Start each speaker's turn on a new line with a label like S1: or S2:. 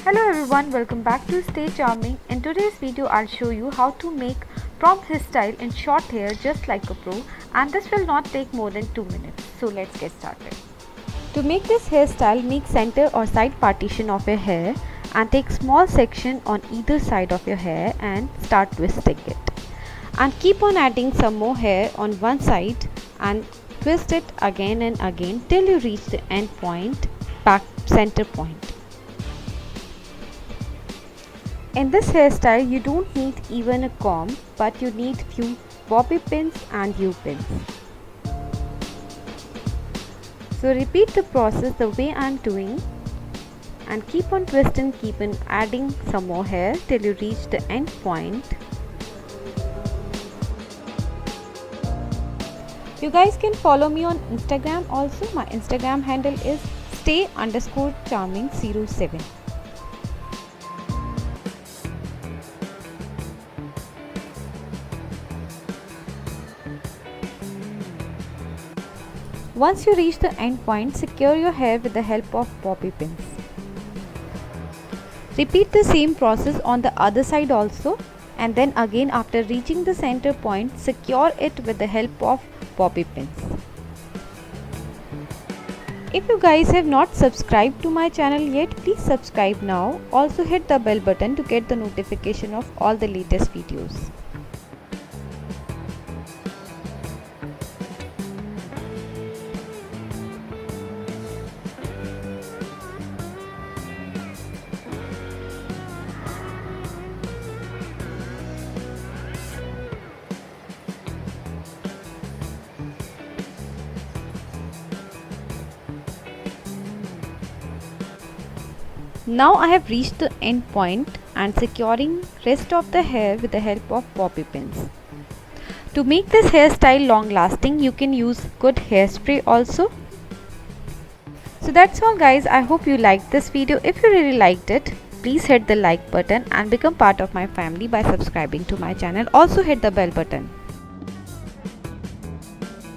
S1: Hello everyone, welcome back to Stay Charming. In today's video I'll show you how to make prom hairstyle in short hair just like a pro, and this will not take more than 2 minutes. So let's get started. To make this hairstyle, make center or side partition of your hair and take small section on either side of your hair and start twisting it. And keep on adding some more hair on one side and twist it again and again till you reach the end point, back center point. In this hairstyle, you don't need even a comb, but you need few bobby pins and U-pins. So repeat the process the way I am doing and keep on twisting, keep on adding some more hair till you reach the end point. You guys can follow me on Instagram also. My Instagram handle is stay_charming07. Once you reach the end point, secure your hair with the help of bobby pins. Repeat the same process on the other side also, and then again after reaching the center point, secure it with the help of bobby pins. If you guys have not subscribed to my channel yet, please subscribe now. Also hit the bell button to get the notification of all the latest videos. Now I have reached the end point and securing rest of the hair with the help of bobby pins. To make this hairstyle long lasting, you can use good hairspray also. So that's all guys, I hope you liked this video. If you really liked it, please hit the like button and become part of my family by subscribing to my channel. Also hit the bell button.